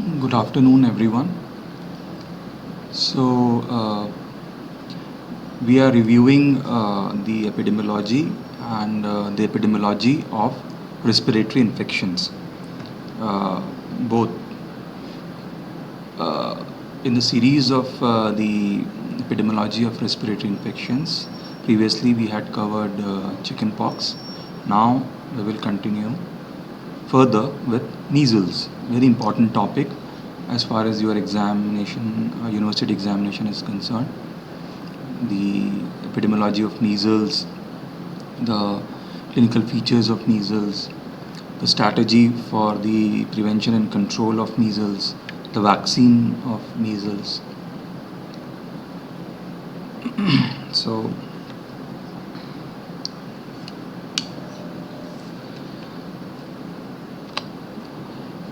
Good afternoon, everyone. So, we are reviewing the epidemiology and the epidemiology of respiratory infections. Both in the series of the epidemiology of respiratory infections, previously we had covered chickenpox. Now we will continue further with measles, very important topic as far as your examination, university examination is concerned. The epidemiology of measles, the clinical features of measles, the strategy for the prevention and control of measles, the vaccine of measles. So,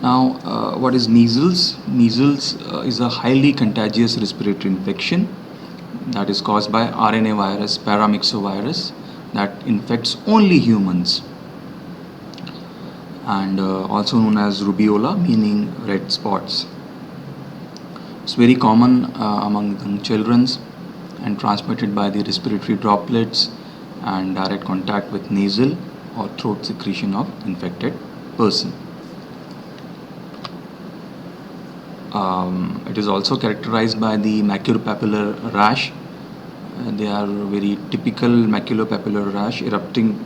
now, what is measles? Measles is a highly contagious respiratory infection that is caused by RNA virus, paramyxovirus, that infects only humans, and also known as rubeola, meaning red spots. It's very common among young children and transmitted by the respiratory droplets and direct contact with nasal or throat secretion of infected person. It is also characterized by the maculopapular rash. They are very typical maculopapular rash erupting,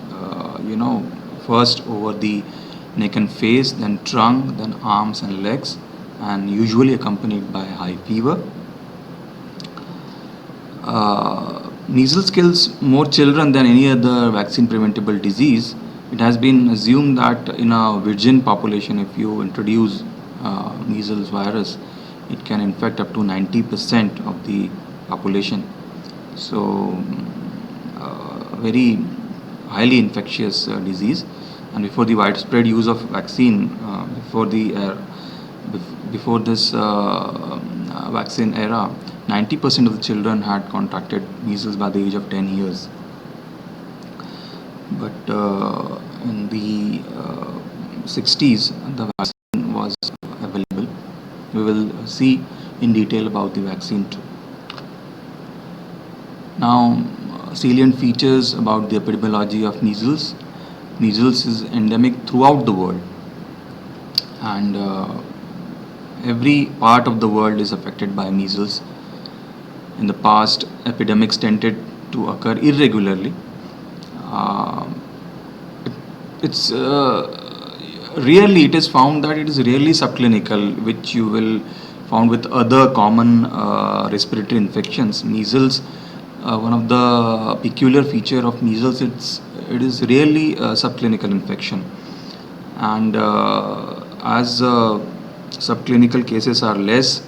first over the neck and face, then trunk, then arms and legs, and usually accompanied by high fever. Measles kills more children than any other vaccine preventable disease. It has been assumed that in a virgin population, if you introduce measles virus, it can infect up to 90% of the population. So, very highly infectious disease. And before the widespread use of vaccine, before this vaccine era, 90% of the children had contracted measles by the age of 10 years. But in the 60s, the vaccine was available. We will see in detail about the vaccine too. Now, salient features about the epidemiology of measles. Measles is endemic throughout the world, and every part of the world is affected by measles. In the past, epidemics tended to occur irregularly. It's Rarely it is found that it is really subclinical, which you will found with other common respiratory infections. Measles, one of the peculiar feature of measles, it is really a subclinical infection, and as subclinical cases are less,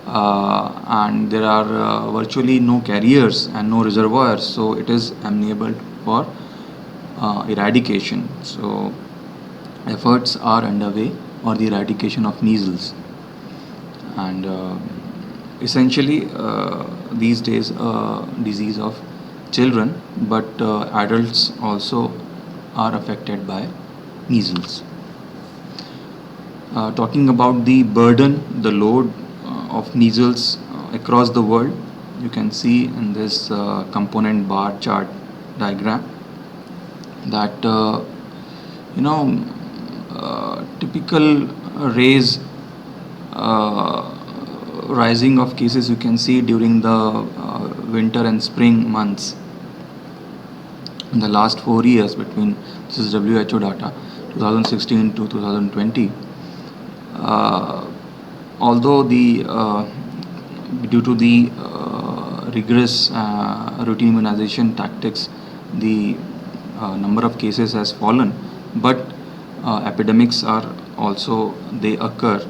and there are virtually no carriers and no reservoirs, so it is amenable for eradication. So efforts are underway for the eradication of measles, and essentially these days disease of children, but adults also are affected by measles. Talking about the burden, the load of measles across the world, you can see in this component bar chart diagram that typical raise rising of cases you can see during the winter and spring months in the last 4 years. Between, this is WHO data, 2016 to 2020. Although due to the rigorous routine immunization tactics, the number of cases has fallen, but epidemics are also, they occur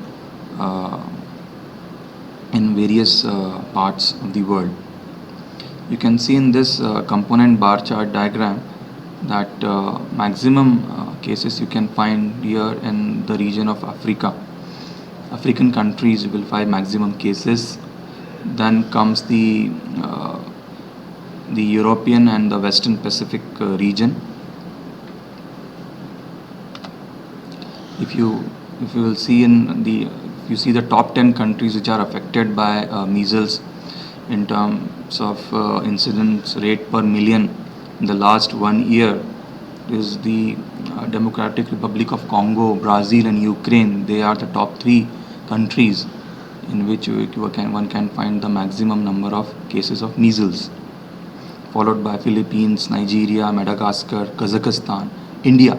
in various parts of the world. You can see in this component bar chart diagram that maximum cases you can find here in the region of Africa. African countries will find maximum cases. Then comes the European and the Western Pacific region. If you will see in the you see the top 10 countries which are affected by measles in terms of incidence rate per million in the last 1 year is the Democratic Republic of Congo, Brazil, and Ukraine. They are the top three countries in which one can find the maximum number of cases of measles, followed by Philippines, Nigeria, Madagascar, Kazakhstan, India,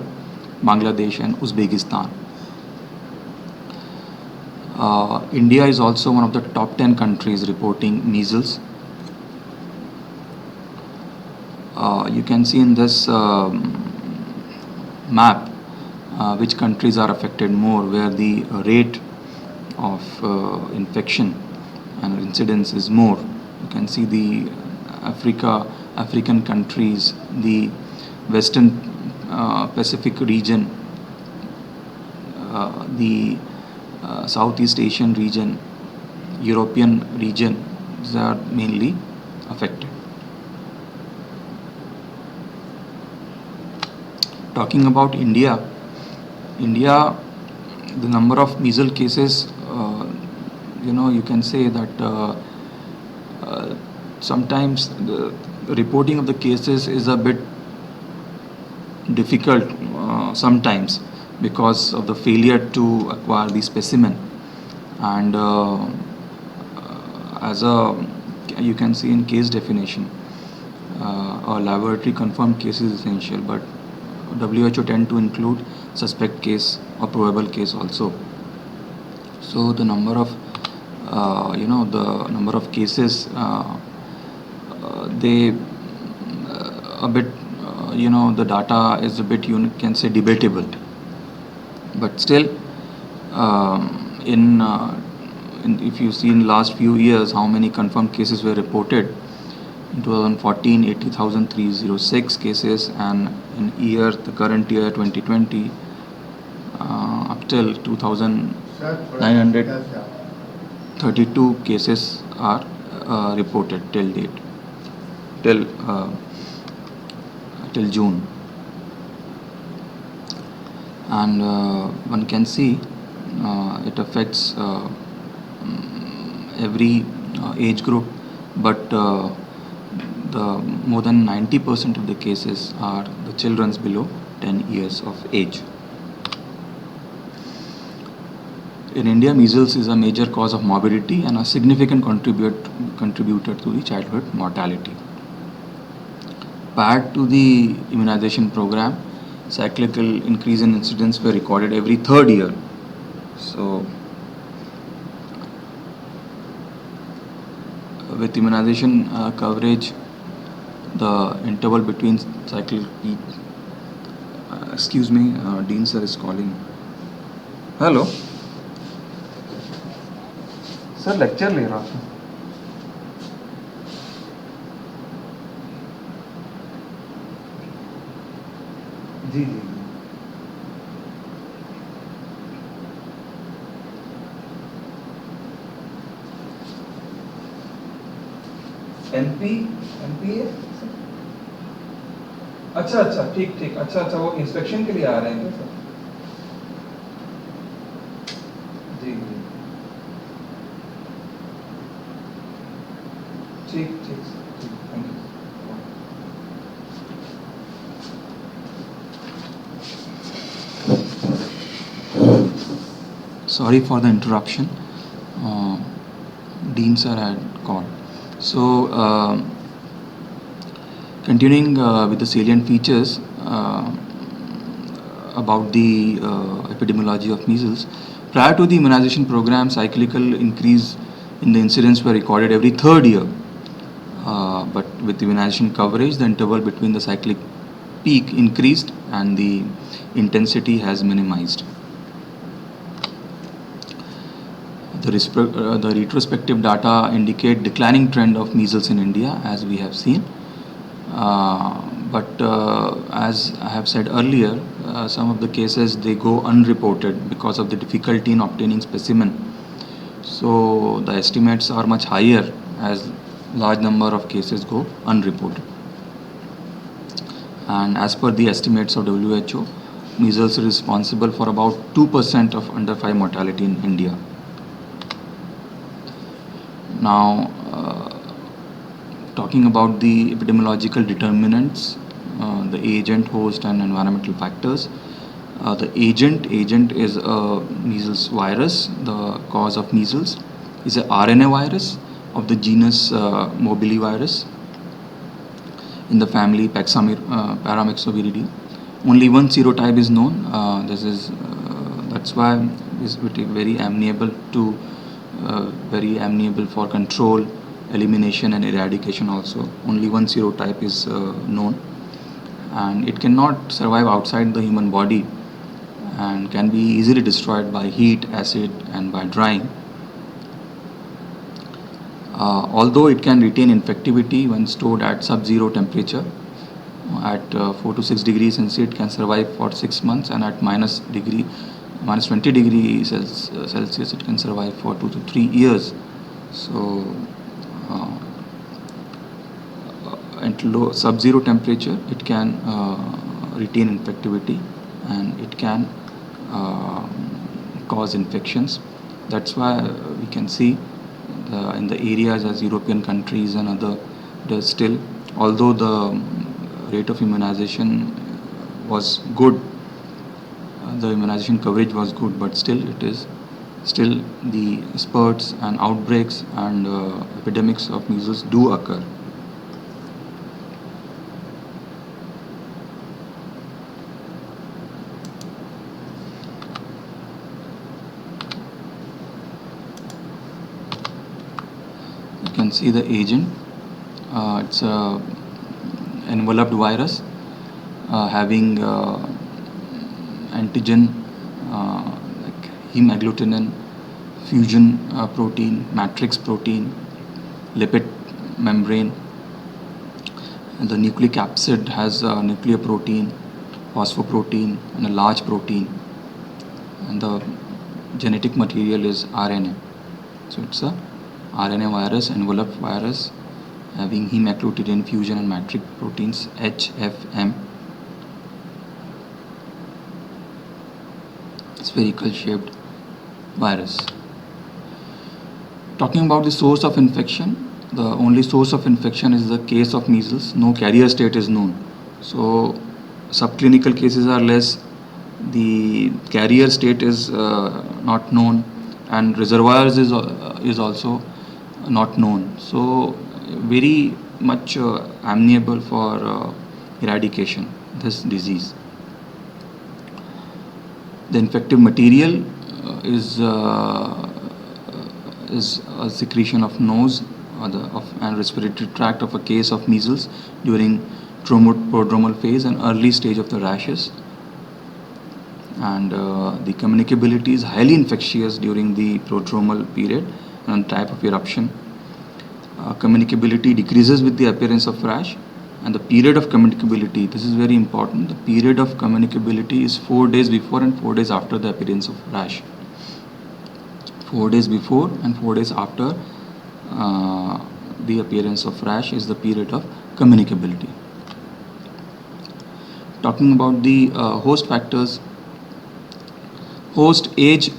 Bangladesh, and Uzbekistan. India is also one of the top 10 countries reporting measles. You can see in this map which countries are affected more, where the rate of infection and incidence is more. You can see the African countries, the Western Pacific region, the Southeast Asian region, European region, these are mainly affected. Talking about India, the number of measles cases, you can say that sometimes the reporting of the cases is a bit difficult sometimes because of the failure to acquire the specimen, and as you can see in case definition, a laboratory confirmed case is essential, but WHO tend to include suspect case or probable case also. So the number of cases, they a bit the data is a bit, you can say, debatable, but still in if you see in last few years how many confirmed cases were reported. In 2014, 80,306 cases, and in the current year 2020, up till 2,932 cases are reported till date, till June, and one can see it affects every age group, but the more than 90% of the cases are the children below 10 years of age. In India, measles is a major cause of morbidity and a significant contributor to the childhood mortality. Prior to the immunization program, cyclical increase in incidence were recorded every third year. So, with immunization coverage, the interval between cycle peak. Excuse me, Dean sir is calling. Hello. Sir lecture ले रहा था. जी जी MP है. अच्छा ठीक. अच्छा वो inspection के लिए आ रहे हैं क्या सर? जी ठीक thank you. Sorry for the interruption. Dean sir had called. So, continuing with the salient features about the epidemiology of measles. Prior to the immunization program, cyclical increase in the incidence were recorded every third year. But with immunization coverage, the interval between the cyclic peak increased and the intensity has minimized. The retrospective data indicate declining trend of measles in India, as we have seen. But as I have said earlier, some of the cases they go unreported because of the difficulty in obtaining specimen. So the estimates are much higher as large number of cases go unreported. And as per the estimates of WHO, measles is responsible for about 2% of under 5 mortality in India. Now, talking about the epidemiological determinants, the agent, host, and environmental factors. The agent is a measles virus. The cause of measles is a RNA virus of the genus Morbillivirus in the family Paramyxoviridae. Only one serotype is known. That's why it's very amenable for control, elimination, and eradication. Also, only one serotype is known, and it cannot survive outside the human body and can be easily destroyed by heat, acid, and by drying. Although it can retain infectivity when stored at sub-zero temperature, at 4 to 6 degrees Celsius, it can survive for 6 months, and at minus 20 degrees Celsius, it can survive for 2 to 3 years. So, at low sub-zero temperature, it can retain infectivity, and it can cause infections. That's why we can see in the areas as European countries and other, there's still, although the rate of immunization was good, the immunization coverage was good, but still the spurts and outbreaks and epidemics of measles do occur. You can see the agent. It's a enveloped virus having antigen like hemagglutinin, fusion protein, matrix protein, lipid membrane. And the nucleic acid has nuclear protein, phosphoprotein, and a large protein. And the genetic material is RNA. So it's a RNA virus, enveloped virus, having hemagglutinin, fusion, and matrix proteins, HFM. Spherical shaped virus. Talking about the source of infection, the only source of infection is the case of measles. No carrier state is known. So subclinical cases are less. The carrier state is not known, and reservoirs is also not known. So very much amenable for eradication this disease. The infective material is a secretion of nose and respiratory tract of a case of measles during prodromal phase and early stage of the rashes. And the communicability is highly infectious during the prodromal period and type of eruption. Communicability decreases with the appearance of rash, and the period of communicability, this is very important, the period of communicability is 4 days before and 4 days after the appearance of rash. 4 days before and 4 days after the appearance of rash is the period of communicability. Talking about the host factors, host age,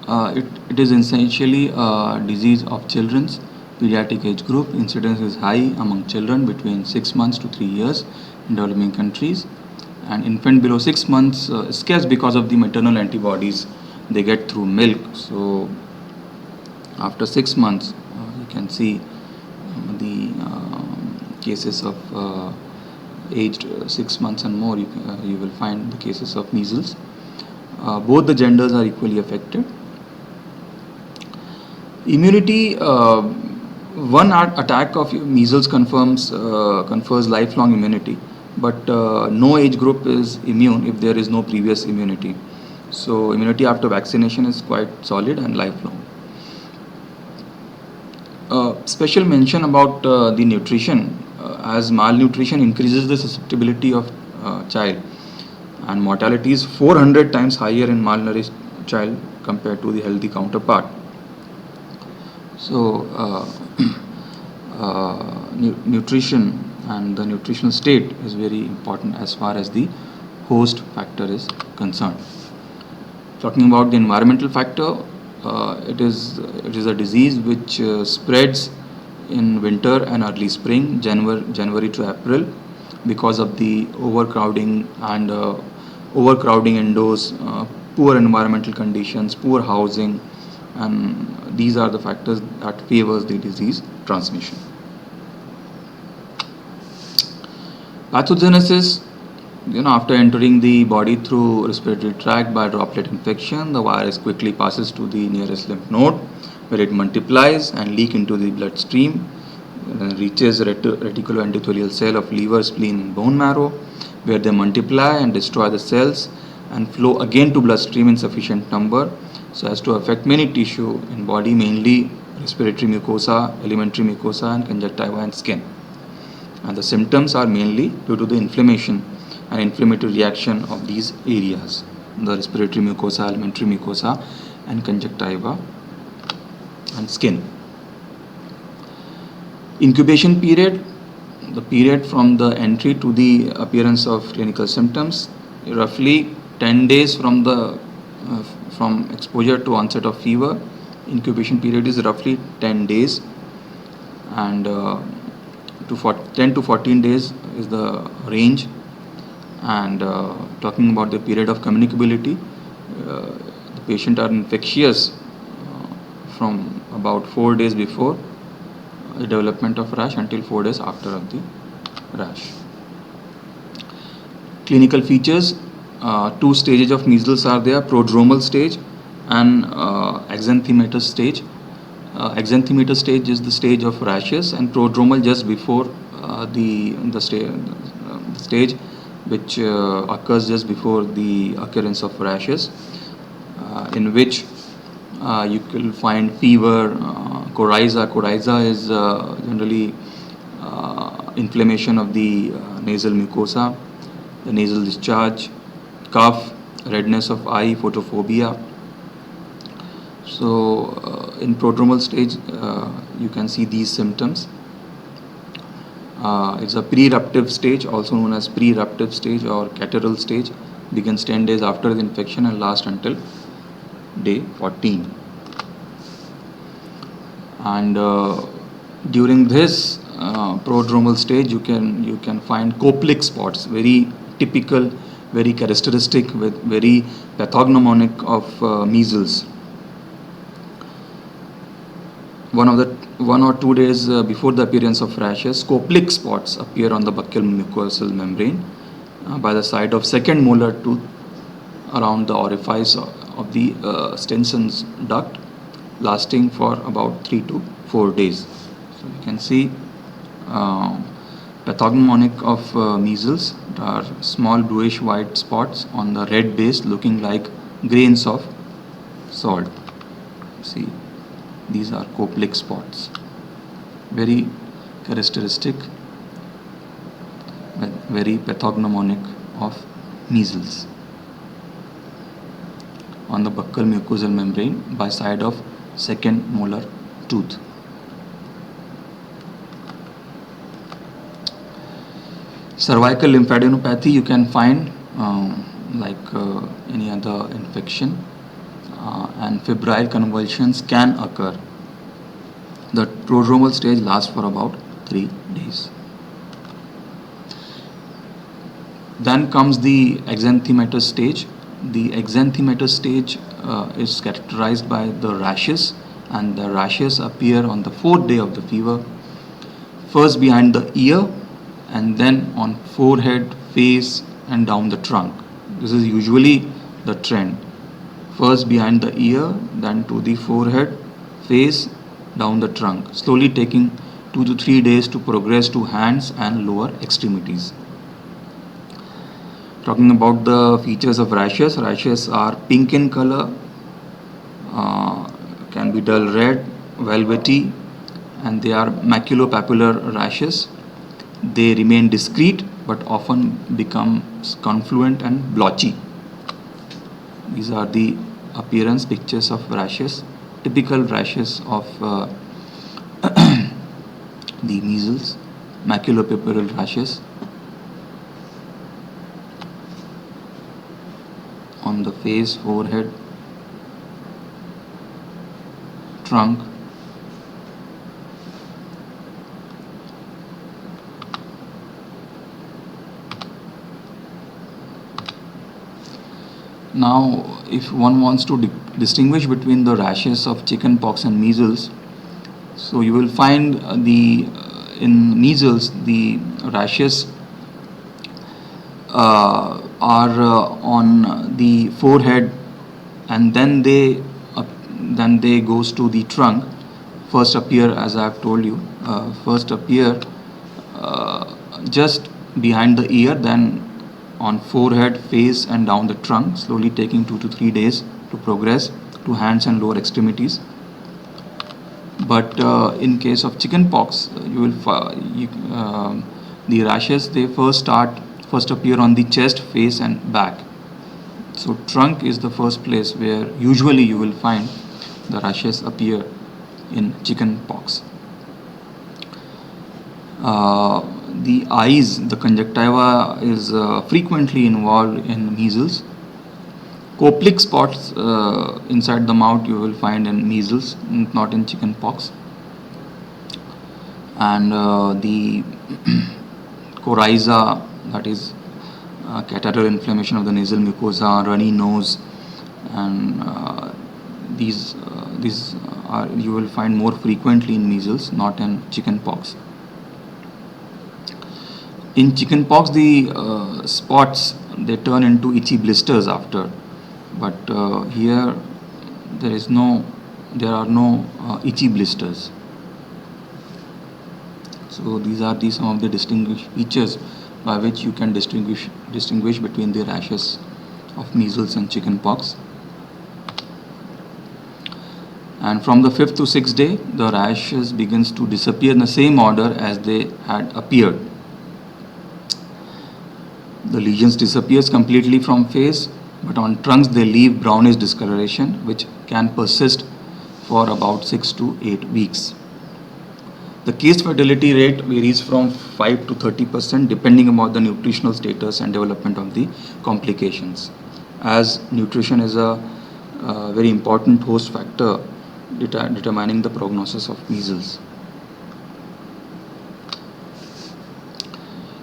it is essentially a disease of children's pediatric age group. Incidence is high among children between 6 months to 3 years in developing countries, and infant below 6 months scarce because of the maternal antibodies they get through milk. So after 6 months you can see the cases of aged 6 months and more, you will find the cases of measles. Both the genders are equally affected. Immunity, one attack of measles confers lifelong immunity, but no age group is immune if there is no previous immunity. So immunity after vaccination is quite solid and lifelong. Special mention about the nutrition, as malnutrition increases the susceptibility of child, and mortality is 400 times higher in malnourished child compared to the healthy counterpart. So nutrition and the nutritional state is very important as far as the host factor is concerned. Talking about the environmental factor, it is a disease which spreads in winter and early spring, January to April, because of the overcrowding indoors, poor environmental conditions, poor housing, and these are the factors that favors the disease transmission. Pathogenesis, after entering the body through respiratory tract by droplet infection, the virus quickly passes to the nearest lymph node where it multiplies and leak into the bloodstream, reaches reticuloendothelial cell of liver, spleen, and bone marrow, where they multiply and destroy the cells and flow again to bloodstream in sufficient number so as to affect many tissue in body, mainly respiratory mucosa, alimentary mucosa, and conjunctiva and skin. And the symptoms are mainly due to the inflammation and inflammatory reaction of these areas, the respiratory mucosa, alimentary mucosa, and conjunctiva and skin. Incubation period, the period from the entry to the appearance of clinical symptoms, roughly 10 days from exposure to onset of fever. Incubation period is roughly 10 days, and 10 to 14 days is the range. And talking about the period of communicability, the patient are infectious from about 4 days before the development of rash until 4 days after of the rash. Clinical features, 2 stages of measles are there: prodromal stage and exanthematous stage. Exanthematous stage is the stage of rashes, and prodromal just before the stage which occurs just before the occurrence of rashes, in which you will find fever, coryza. Coryza is generally inflammation of the nasal mucosa, the nasal discharge, cough, redness of eye, photophobia. So in prodromal stage, you can see these symptoms. It's a pre-eruptive stage, also known as pre-eruptive stage or catarrhal stage, begins 10 days after the infection and lasts until day 14. And during this prodromal stage, you can find Koplik spots, very typical, very characteristic, with very pathognomonic of measles. 1 or 2 days before the appearance of rashes, Koplik spots appear on the buccal mucosal membrane by the side of second molar tooth around the orifice of the Stenson's duct, lasting for about 3 to 4 days. So you can see pathognomonic of measles are small bluish white spots on the red base looking like grains of salt. See, these are Koplik spots, very characteristic, very pathognomonic of measles on the buccal mucosal membrane by side of second molar tooth. Cervical lymphadenopathy you can find like any other infection, and febrile convulsions can occur. The prodromal stage lasts for about 3 days. Then comes the exanthematous stage. The exanthematous stage is characterized by the rashes, and the rashes appear on the 4th day of the fever, first behind the ear and then on forehead, face, and down the trunk. This is usually the trend. First behind the ear, then to the forehead, face, down the trunk, slowly taking 2 to 3 days to progress to hands and lower extremities. Talking about the features of rashes, rashes are pink in color, can be dull red, velvety, and they are maculopapular rashes. They remain discrete but often become confluent and blotchy. These are the appearance pictures of rashes, typical rashes of the measles, maculopapular rashes on the face, forehead, trunk, now if one wants to distinguish between the rashes of chickenpox and measles, so you will find in measles the rashes are on the forehead, and then they goes to the trunk. First appear, as I have told you, first appear just behind the ear, then on forehead, face, and down the trunk, slowly taking 2 to 3 days to progress to hands and lower extremities. But in case of chickenpox, the rashes, they first appear on the chest, face, and back. So trunk is the first place where usually you will find the rashes appear in chickenpox. The eyes, the conjunctiva is frequently involved in measles. Coplic spots inside the mouth you will find in measles, not in chickenpox. And the coryza, that is catarrhal inflammation of the nasal mucosa, runny nose, and these are you will find more frequently in measles, not in chickenpox. In chickenpox, the spots, they turn into itchy blisters after, but here there are no itchy blisters. So these are some of the distinguished features by which you can distinguish between the rashes of measles and chickenpox. And from the 5th to 6th day, the rashes begins to disappear in the same order as they had appeared. The lesions disappears completely from face, but on trunks they leave brownish discoloration, which can persist for about 6 to 8 weeks. The case fatality rate varies from 5 to 30% depending upon the nutritional status and development of the complications, as nutrition is a very important host factor determining the prognosis of measles.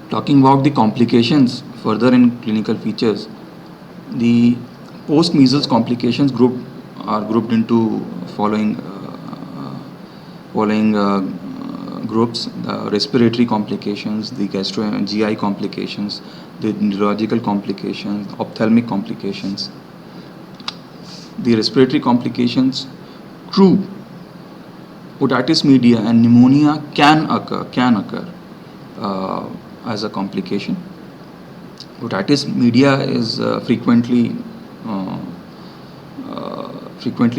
Talking about the complications further in clinical features, the post-measles complications are grouped into following groups: the respiratory complications, the gastro and GI complications, the neurological complications, ophthalmic complications. The respiratory complications, true otitis media and pneumonia can occur as a complication. Otitis media is frequently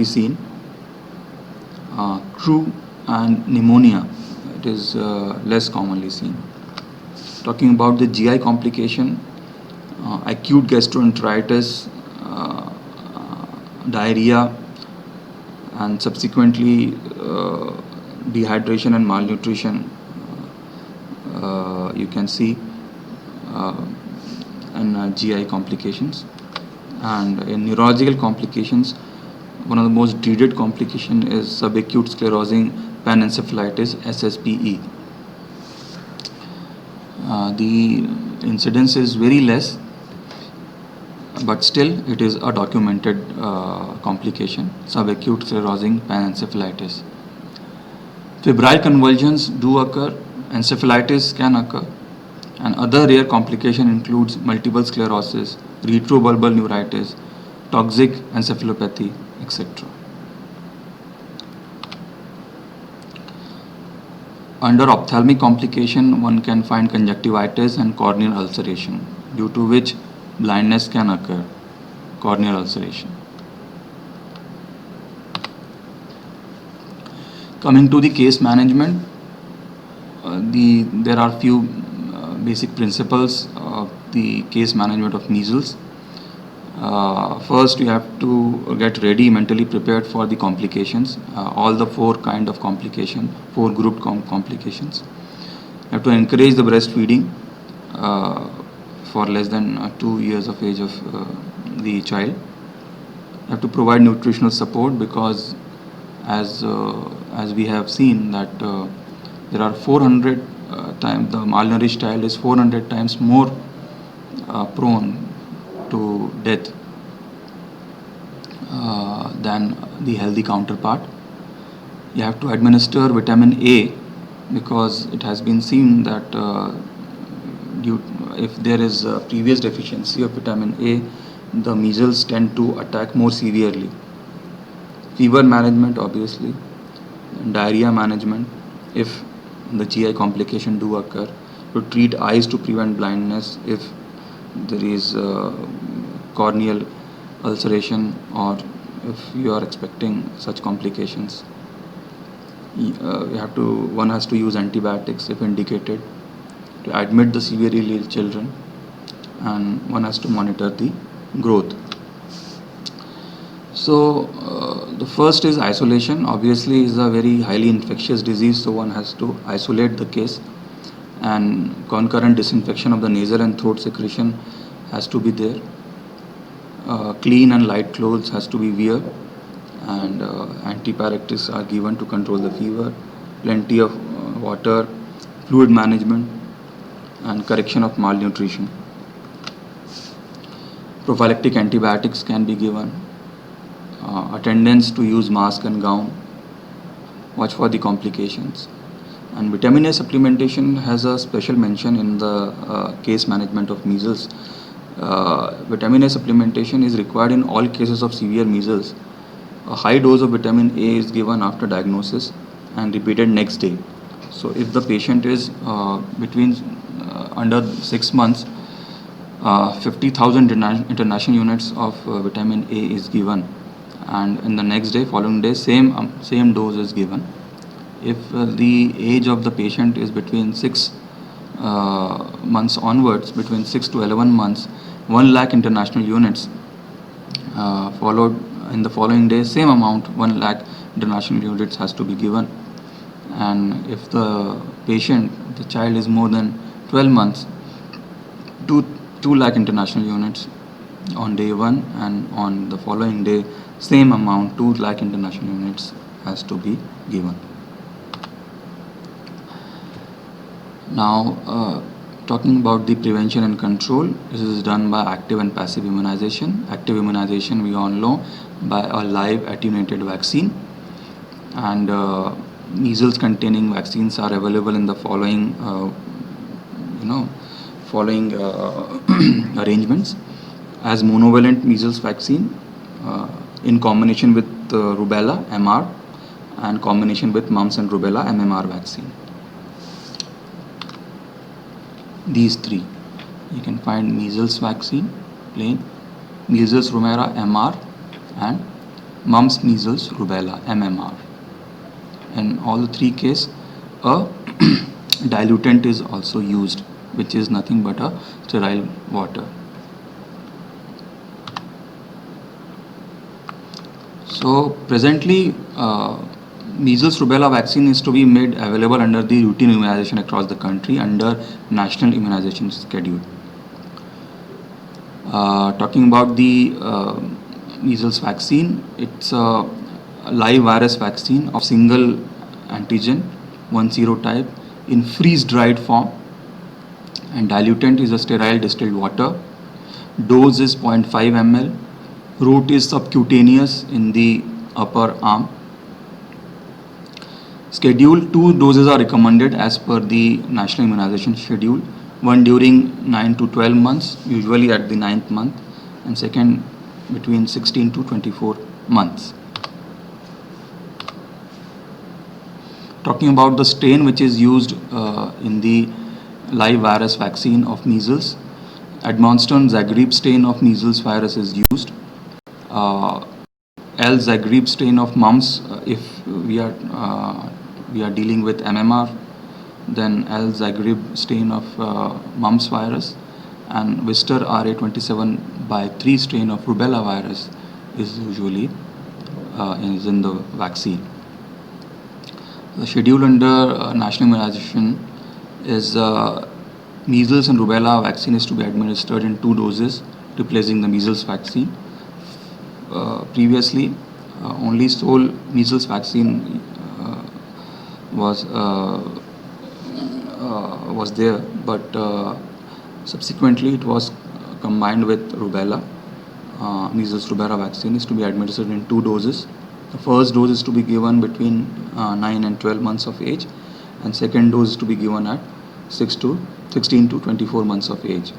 seen. True and pneumonia, it is less commonly seen. Talking about the GI complication, acute gastroenteritis, diarrhea, and subsequently dehydration and malnutrition you can see in GI complications. And in neurological complications, one of the most dreaded complication is subacute sclerosing panencephalitis, SSPE. The incidence is very less, but still it is a documented complication, subacute sclerosing panencephalitis. Febrile convulsions do occur, encephalitis can occur, and other rare complication includes multiple sclerosis, retrobulbar neuritis, toxic encephalopathy, etc. Under ophthalmic complication, one can find conjunctivitis and corneal ulceration, due to which blindness can occur, corneal ulceration. Coming to the case management, there are few basic principles of the case management of measles. First, you have to get ready, mentally prepared for the complications, all the four kind of complication, four grouped complications. You have to encourage the breastfeeding for less than 2 years of age of the child. You have to provide nutritional support, because as we have seen that there are 400 times the malnourished child is 400 times more prone to death than the healthy counterpart. You have to administer vitamin A because it has been seen that if there is a previous deficiency of vitamin A, the measles tend to attack more severely. Fever management, obviously, diarrhea management, if the GI complication do occur, to treat eyes to prevent blindness if there is corneal ulceration or if you are expecting such complications. One has to use antibiotics if indicated, to admit the severely ill children, and one has to monitor the growth. So the first is isolation. Obviously is a very highly infectious disease, so one has to isolate the case, and concurrent disinfection of the nasal and throat secretion has to be there. Clean and light clothes has to be wear, and antipyretics are given to control the fever. Plenty of water, fluid management, and correction of malnutrition. Prophylactic antibiotics can be given. Attendance to use mask and gown. Watch for the complications. And vitamin A supplementation has a special mention in the case management of measles. Vitamin A supplementation is required in all cases of severe measles. A high dose of vitamin A is given after diagnosis and repeated next day. So if the patient is between under 6 months, 50,000 international units of vitamin A is given, and in the next day, following day, same dose is given. If the age of the patient is between 6 months onwards, between 6 to 11 months, 1 lakh international units, followed in the following day, same amount, 1 lakh international units has to be given. And if the child is more than 12 months, 2 lakh international units on day 1, and on the following day, same amount, 2 lakh international units has to be given. Now, talking about the prevention and control, this is done by active and passive immunization. Active immunization, we all know, by a live attenuated vaccine, and measles containing vaccines are available in the following arrangements: as monovalent measles vaccine in combination with rubella MR, and combination with mumps and rubella MMR vaccine. These three you can find: measles vaccine plain, measles rubella MR, and mumps measles rubella MMR. In all the three cases, a diluent is also used, which is nothing but a sterile water. So presently, measles rubella vaccine is to be made available under the routine immunization across the country under national immunization schedule. Talking about the measles vaccine, it's a live virus vaccine of single antigen, one serotype, in freeze-dried form, and diluent is a sterile distilled water. Dose is 0.5 ml. Route is subcutaneous in the upper arm. Schedule: 2 doses are recommended as per the national immunization schedule. One during 9 to 12 months, usually at the 9th month, and second between 16 to 24 months. Talking about the strain which is used in the live virus vaccine of measles, Edmonston Zagreb strain of measles virus is used. L. Zagreb strain of mumps, if we are dealing with MMR, then L. Zagreb strain of mumps virus, and Wistar RA27/3 strain of rubella virus is usually is in the vaccine. The schedule under national immunization is measles and rubella vaccine is to be administered in 2 doses, replacing the measles vaccine. Previously, only sole measles vaccine was was there, but subsequently it was combined with rubella. Measles rubella vaccine is to be administered in 2 doses. The first dose is to be given between 9 and 12 months of age, and second dose is to be given at 16 to 24 months of age.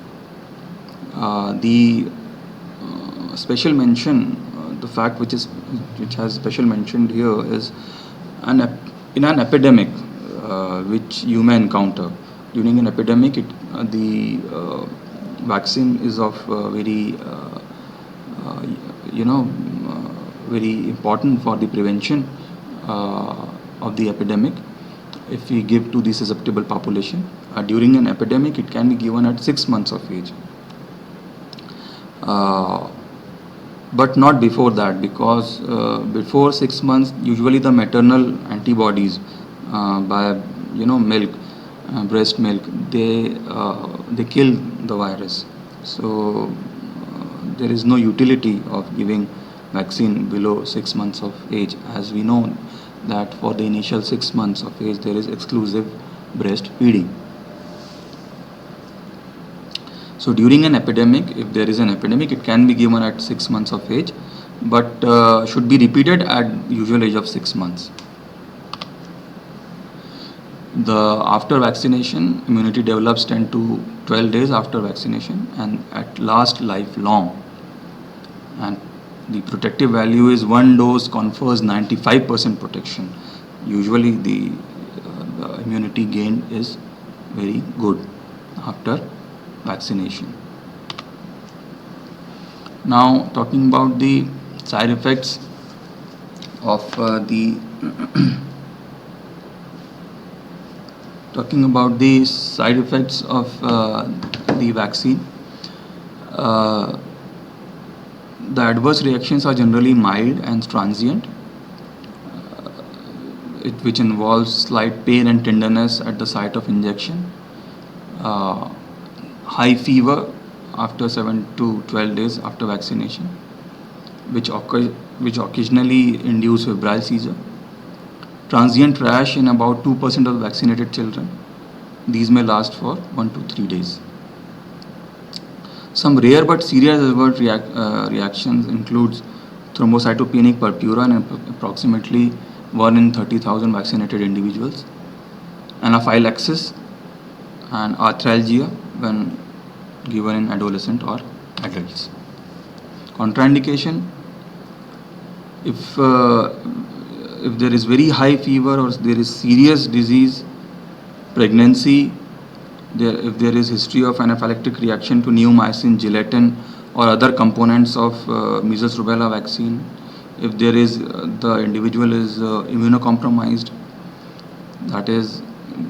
The special mention, the fact which has special mentioned here is in an epidemic which you may encounter during an epidemic, the vaccine is of very you know very important for the prevention of the epidemic. If we give to the susceptible population during an epidemic, it can be given at 6 months of age. But not before that, because before 6 months usually the maternal antibodies by milk, breast milk, they kill the virus. So there is no utility of giving vaccine below 6 months of age, as we know that for the initial 6 months of age there is exclusive breastfeeding. So during an epidemic, if there is an epidemic, it can be given at 6 months of age, but should be repeated at usual age of 6 months. After vaccination, immunity develops 10 to 12 days after vaccination, and at last lifelong. And the protective value is 1 dose confers 95% protection. Usually the immunity gained is very good after vaccination. Now talking about the side effects of the talking about the side effects of the vaccine. The adverse reactions are generally mild and transient, which involves slight pain and tenderness at the site of injection, high fever after 7 to 12 days after vaccination, which occasionally induce febrile seizure, transient rash in about 2% of vaccinated children. These may last for 1 to 3 days. Some rare but serious adverse reactions includes thrombocytopenic purpura in approximately 1 in 30,000 vaccinated individuals, anaphylaxis and arthralgia when given in adolescent or adults. Contraindication: if there is very high fever or there is serious disease, pregnancy, if there is history of anaphylactic reaction to neomycin, gelatin or other components of measles rubella vaccine, if there is the individual is immunocompromised, that is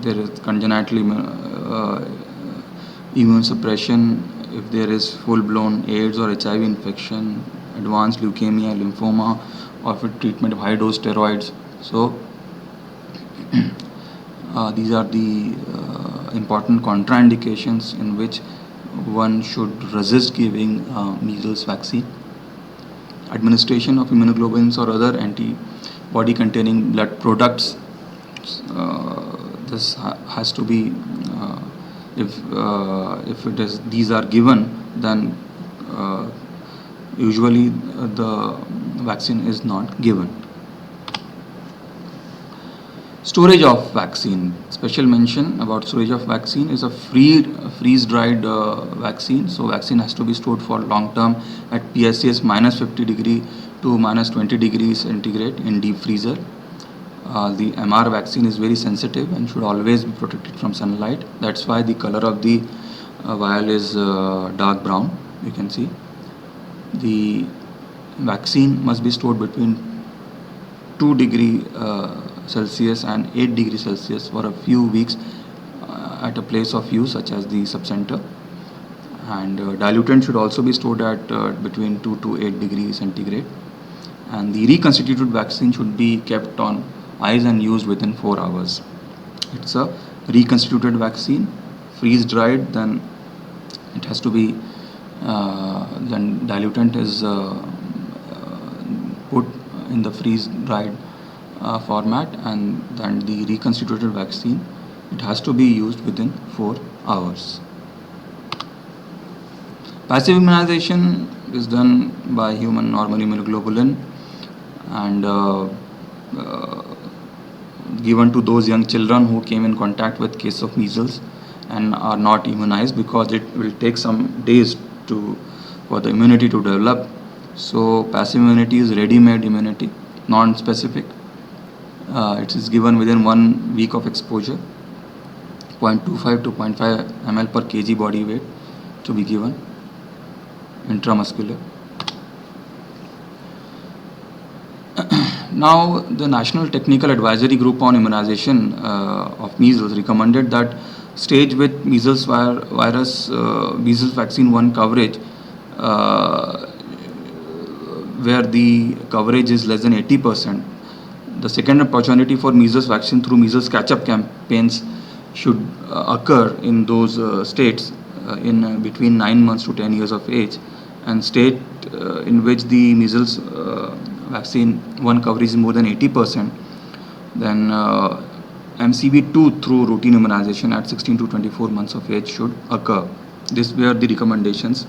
there is congenital immune suppression, if there is full-blown AIDS or HIV infection, advanced leukemia, lymphoma, or for treatment of high-dose steroids. So these are the important contraindications in which one should resist giving measles vaccine. Administration of immunoglobulins or other antibody containing blood products, this has to be if it is these are given, then usually the vaccine is not given. Storage of vaccine. Special mention about storage of vaccine is a freeze-dried vaccine. So vaccine has to be stored for long term at PSCS minus 50 degree to minus 20 degrees centigrade in deep freezer. The MR vaccine is very sensitive and should always be protected from sunlight. That's why the color of the vial is dark brown. You can see the vaccine must be stored between 2 degree Celsius and 8 degrees Celsius for a few weeks at a place of use such as the subcenter, and diluent should also be stored at between 2 to 8 degrees centigrade, and the reconstituted vaccine should be kept on ice and used within 4 hours. It's a reconstituted vaccine, freeze dried, then it has to be then diluent is put in the freeze-dried format, and then the reconstituted vaccine, it has to be used within 4 hours. Passive immunization is done by human normal immunoglobulin and given to those young children who came in contact with case of measles and are not immunized, because it will take some days for the immunity to develop. So passive immunity is ready-made immunity, non-specific. It is given within 1 week of exposure. 0.25 to 0.5 ml per kg body weight to be given intramuscular. Now, the National Technical Advisory Group on Immunization of Measles recommended that stage with measles virus measles vaccine 1 coverage, where the coverage is less than 80%. The second opportunity for measles vaccine through measles catch-up campaigns should occur in those states in between 9 months to 10 years of age, and state in which the measles vaccine 1 coverage is more than 80%, then MCV2 through routine immunization at 16 to 24 months of age should occur. These were the recommendations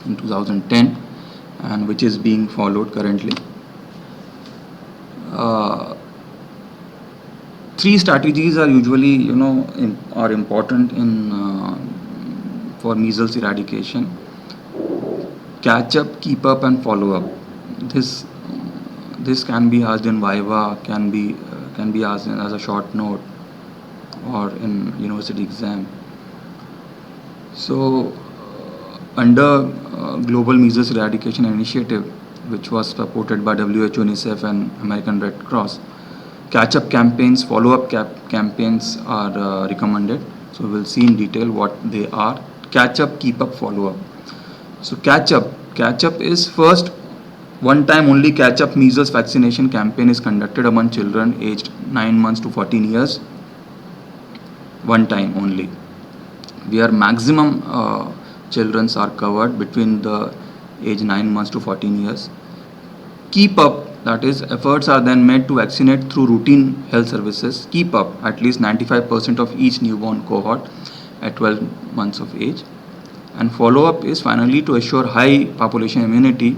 in 2010, and which is being followed currently. 3 strategies are usually, are important in for measles eradication: catch up, keep up, and follow up. This can be asked in Viva, can be asked as a short note, or in university exam. So, under Global Measles Eradication Initiative, which was supported by WHO, UNICEF, and American Red Cross, catch-up campaigns, follow-up campaigns are recommended. So we'll see in detail what they are. Catch-up, keep-up, follow-up. So catch-up is first one-time only catch-up measles vaccination campaign is conducted among children aged 9 months to 14 years. One time only, where maximum children are covered between the age 9 months to 14 years. Keep up, that is, efforts are then made to vaccinate through routine health services. Keep up at least 95% of each newborn cohort at 12 months of age. And follow up is finally to assure high population immunity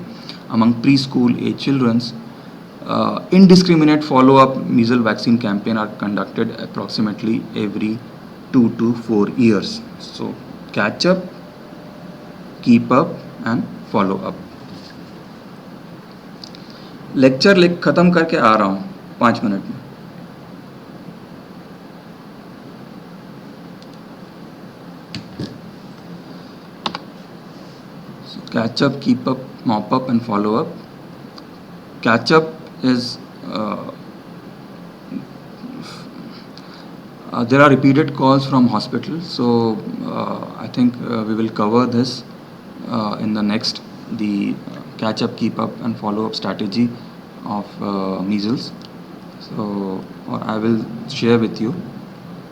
among preschool age children. Indiscriminate follow up measles vaccine campaign are conducted approximately every 2 to 4 years. So catch up, keep up, and follow up. Lecture ख़त्म करके आ रहा हूँ 5 minute में. So catch up, keep up, mop up, and follow up. Catch up is there are repeated calls from hospitals, so I think we will cover this in the next, the catch up, keep up, and follow up strategy of measles. So, or I will share with you.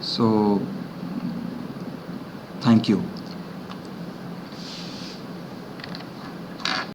So, thank you.